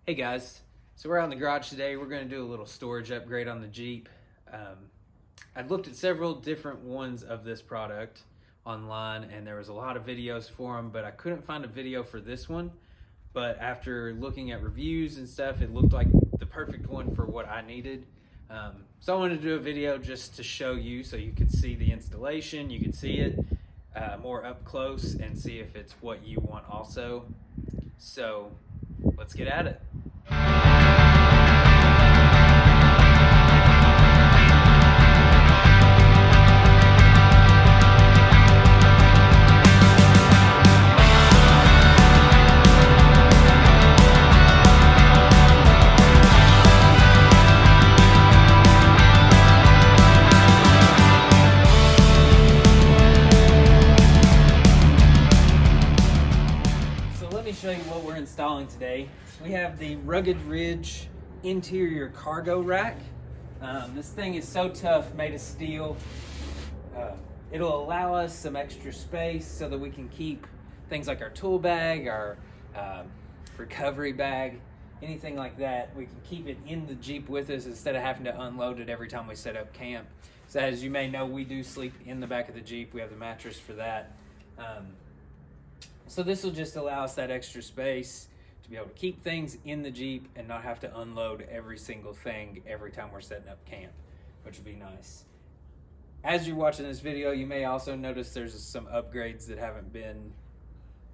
Hey guys, so we're out in the garage today. We're going to do a little storage upgrade on the Jeep. I'd looked at several different ones of this product online and there was a lot of videos for them, but I couldn't find a video for this one. But after looking at reviews and stuff, it looked like the perfect one for what I needed. So I wanted to do a video just to show you so you could see the installation, you could see it more up close and see if it's what you want also. So let's get at it. Show you what we're installing today. We have the Rugged Ridge interior cargo rack. This thing is so tough, made of steel. It'll allow us some extra space so that we can keep things like our tool bag, our recovery bag, anything like that. We can keep it in the Jeep with us instead of having to unload it every time we set up camp. So as you may know, we do sleep in the back of the Jeep. We have the mattress for that. So this will just allow us that extra space to be able to keep things in the Jeep and not have to unload every single thing every time we're setting up camp, which would be nice. As you're watching this video, you may also notice there's some upgrades that haven't been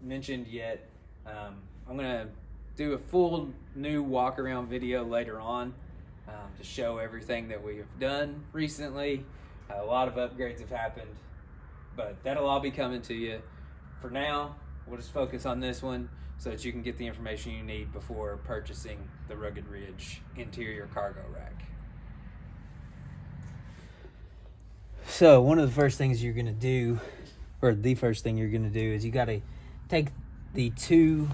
mentioned yet. I'm gonna do a full new walk around video later on to show everything that we have done recently. A lot of upgrades have happened, but that'll all be coming to you. For now, we'll just focus on this one so that you can get the information you need before purchasing the Rugged Ridge interior cargo rack. So one of the first things you're gonna do, or the first thing you're gonna do, is you gotta take the two,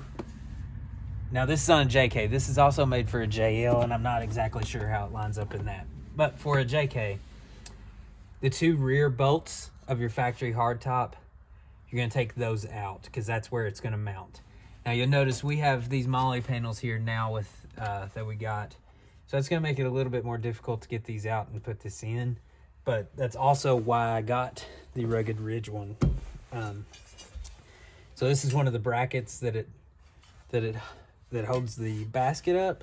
now this is on a JK, this is also made for a JL and I'm not exactly sure how it lines up in that, but for a JK, the two rear bolts of your factory hardtop, you're going to take those out because that's where it's going to mount. Now you'll notice we have these MOLLE panels here now with that we got. So it's going to make it a little bit more difficult to get these out and put this in. But that's also why I got the Rugged Ridge one. So this is one of the brackets that holds the basket up.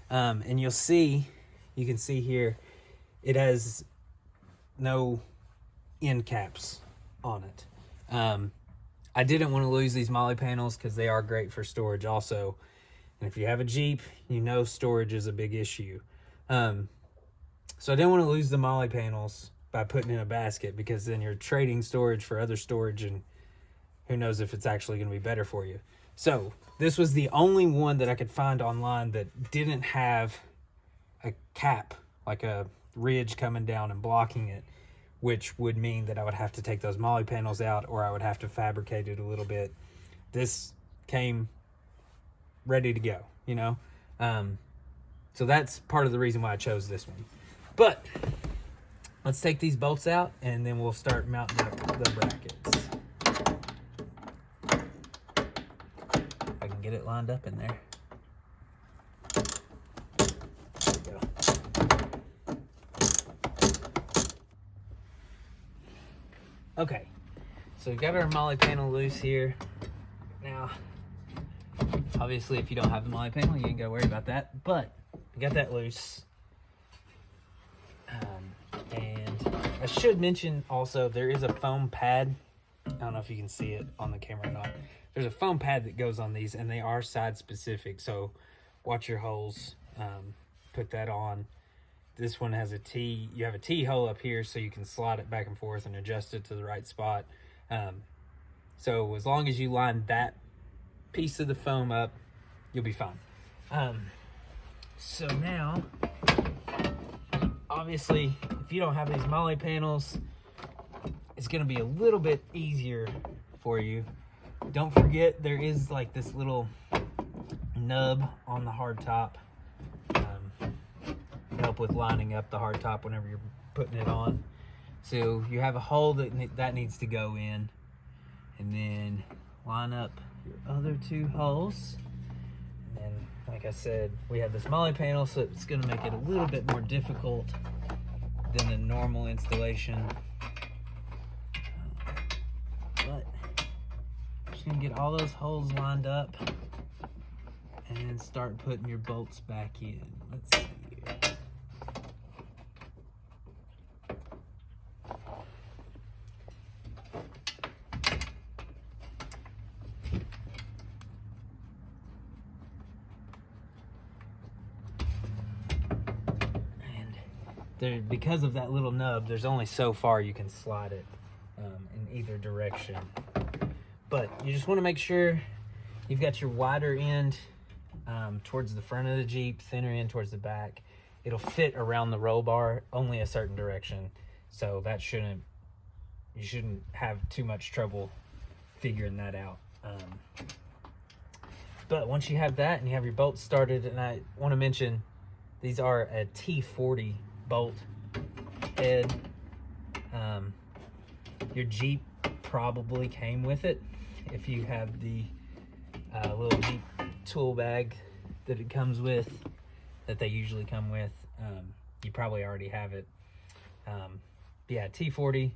And you can see here, it has no end caps on it. I didn't want to lose these MOLLE panels because they are great for storage also. And if you have a Jeep, you know storage is a big issue. So I didn't want to lose the MOLLE panels by putting in a basket because then you're trading storage for other storage and who knows if it's actually going to be better for you. So this was the only one that I could find online that didn't have a cap, like a ridge coming down and blocking it, which would mean that I would have to take those MOLLE panels out or I would have to fabricate it a little bit. This came ready to go, you know? So that's part of the reason why I chose this one. But let's take these bolts out and then we'll start mounting up the brackets. If I can get it lined up in there. Okay, so we've got our MOLLE panel loose here. Now, obviously if you don't have the MOLLE panel, you ain't gotta worry about that, but we got that loose. And I should mention also, there is a foam pad. I don't know if you can see it on the camera or not. There's a foam pad that goes on these and they are side specific, so watch your holes, put that on. This one has a T, you have a T hole up here so you can slide it back and forth and adjust it to the right spot. So as long as you line that piece of the foam up, you'll be fine. So now, obviously, if you don't have these MOLLE panels, it's gonna be a little bit easier for you. Don't forget there is like this little nub on the hardtop. Help with lining up the hardtop whenever you're putting it on. So you have a hole that needs to go in, and then line up your other two holes, and then like I said, we have this molly panel, so it's going to make it a little bit more difficult than a normal installation. But just going to get all those holes lined up and start putting your bolts back in. Let's see here. Because of that little nub, there's only so far you can slide it in either direction. But you just want to make sure you've got your wider end towards the front of the Jeep, thinner end towards the back. It'll fit around the roll bar only a certain direction, so that you shouldn't have too much trouble figuring that out. But once you have that and you have your bolts started, and I want to mention these are a T40 bolt head. Your Jeep probably came with it. If you have the little Jeep tool bag that it comes with, that they usually come with, you probably already have it. Yeah, T40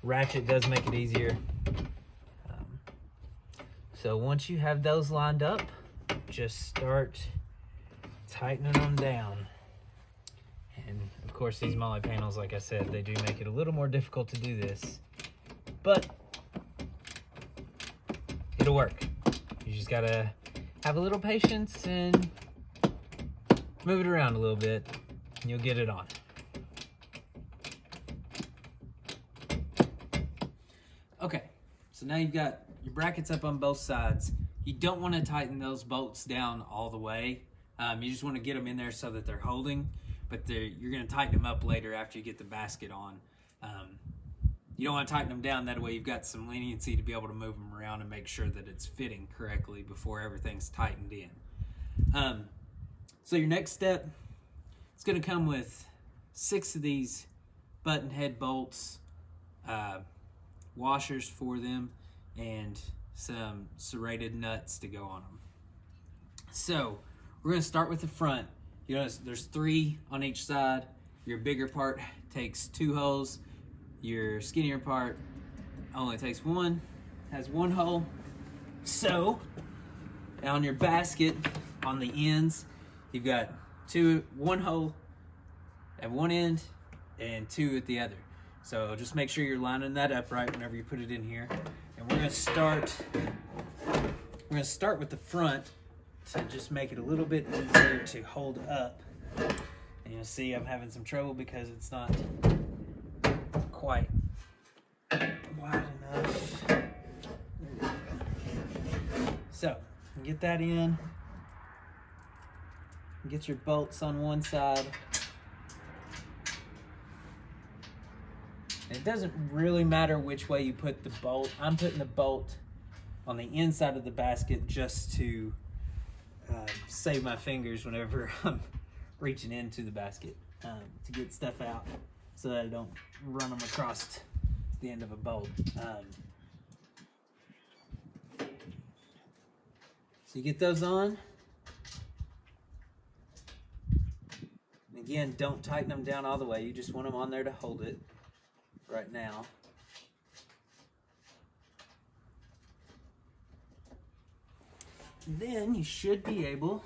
ratchet does make it easier. So once you have those lined up, just start tightening them down. And of course, these molly panels, like I said, they do make it a little more difficult to do this, but it'll work. You just gotta have a little patience and move it around a little bit, and you'll get it on. Okay, so now you've got your brackets up on both sides. You don't want to tighten those bolts down all the way. You just want to get them in there so that they're holding, but you're going to tighten them up later after you get the basket on. You don't want to tighten them down, that way you've got some leniency to be able to move them around and make sure that it's fitting correctly before everything's tightened in. So your next step, it's going to come with 6 of these button head bolts, washers for them, and some serrated nuts to go on them. So we're going to start with the front. You notice there's 3 on each side. Your bigger part takes 2 holes. Your skinnier part only takes 1, has 1 hole. So on your basket, on the ends, you've got 1 hole at one end and 2 at the other. So just make sure you're lining that up right whenever you put it in here. And we're gonna start with the front to just make it a little bit easier to hold up. And you'll see I'm having some trouble because it's not quite wide enough. So get that in. Get your bolts on one side. It doesn't really matter which way you put the bolt. I'm putting the bolt on the inside of the basket just to save my fingers whenever I'm reaching into the basket to get stuff out so that I don't run them across the end of a bolt. So you get those on. Again, don't tighten them down all the way. You just want them on there to hold it right now. And then you should be able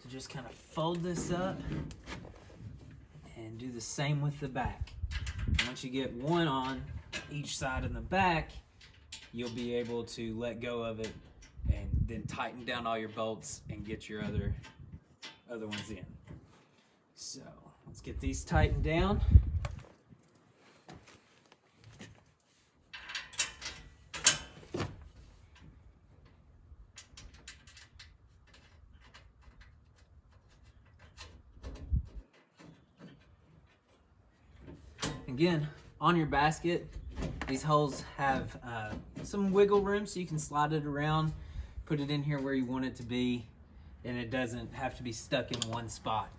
to just kind of fold this up and do the same with the back. Once you get one on each side in the back, you'll be able to let go of it and then tighten down all your bolts and get your other ones in. So let's get these tightened down. Again, on your basket, these holes have some wiggle room so you can slide it around, put it in here where you want it to be, and it doesn't have to be stuck in one spot.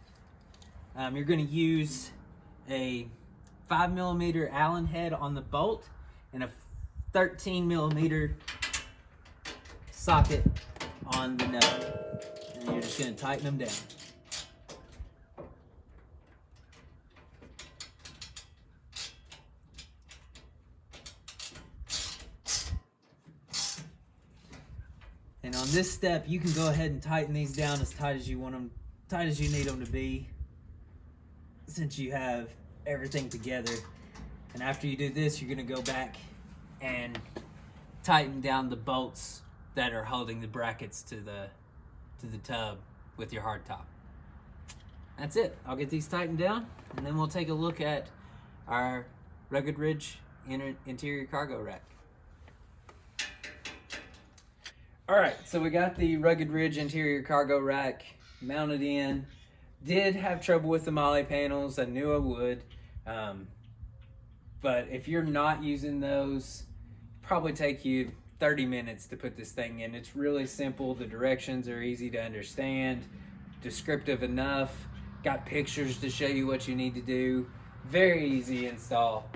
You're going to use a 5mm Allen head on the bolt and a 13mm socket on the nut. And you're just going to tighten them down. And on this step, you can go ahead and tighten these down as tight as you want them, tight as you need them to be, since you have everything together. And after you do this, you're going to go back and tighten down the bolts that are holding the brackets to the tub with your hard top. That's it. I'll get these tightened down, and then we'll take a look at our Rugged Ridge interior cargo rack. All right, so we got the Rugged Ridge interior cargo rack mounted in. Did have trouble with the MOLLE panels. I knew I would. But if you're not using those, probably take you 30 minutes to put this thing in. It's really simple. The directions are easy to understand, descriptive enough, got pictures to show you what you need to do. Very easy install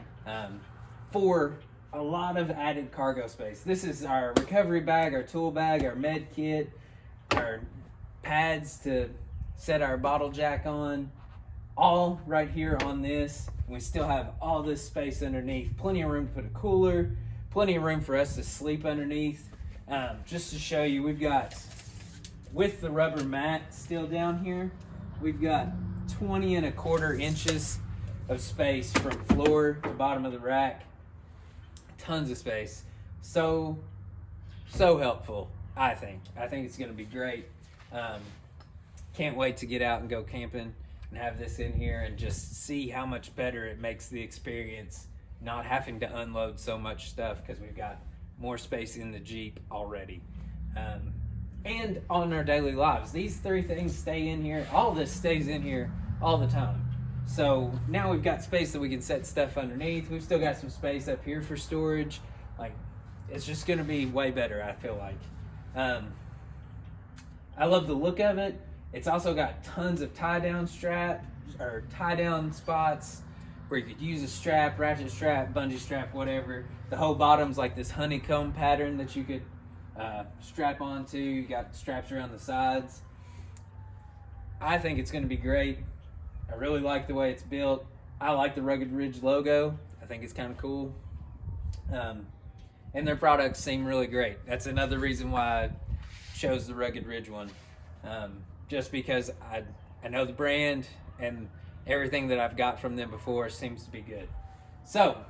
for a lot of added cargo space. This is our recovery bag, our tool bag, our med kit, our pads to set our bottle jack on, all right here on this. We still have all this space underneath, plenty of room to put a cooler, plenty of room for us to sleep underneath. Just to show you, we've got, with the rubber mat still down here, we've got 20 1/4 inches of space from floor to bottom of the rack. Tons of space. So helpful, I think. I think it's gonna be great. Can't wait to get out and go camping and have this in here and just see how much better it makes the experience, not having to unload so much stuff because we've got more space in the Jeep already. And on our daily lives, these 3 things stay in here. All this stays in here all the time. So now we've got space that we can set stuff underneath. We've still got some space up here for storage. Like, it's just gonna be way better, I feel like. I love the look of it. It's also got tons of tie-down spots where you could use a strap, ratchet strap, bungee strap, whatever. The whole bottom's like this honeycomb pattern that you could strap onto. You got straps around the sides. I think it's gonna be great. I really like the way it's built. I like the Rugged Ridge logo. I think it's kind of cool. And their products seem really great. That's another reason why I chose the Rugged Ridge one. Just because I know the brand and everything that I've got from them before seems to be good. So,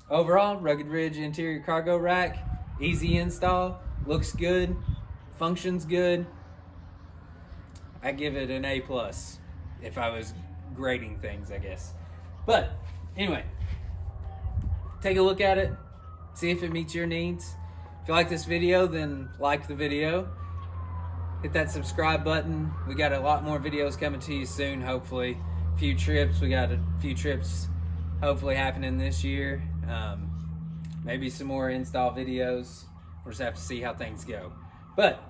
overall, Rugged Ridge interior cargo rack, easy install, looks good, functions good. I give it an A+, if I was grading things, I guess. But, anyway, take a look at it, see if it meets your needs. If you like this video, then like the video. Hit that subscribe button. We got a lot more videos coming to you soon, hopefully. We got a few trips hopefully happening this year. Maybe some more install videos. We'll just have to see how things go. But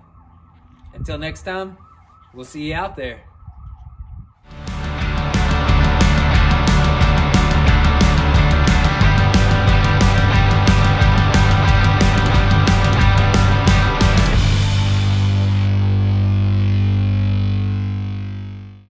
until next time, we'll see you out there.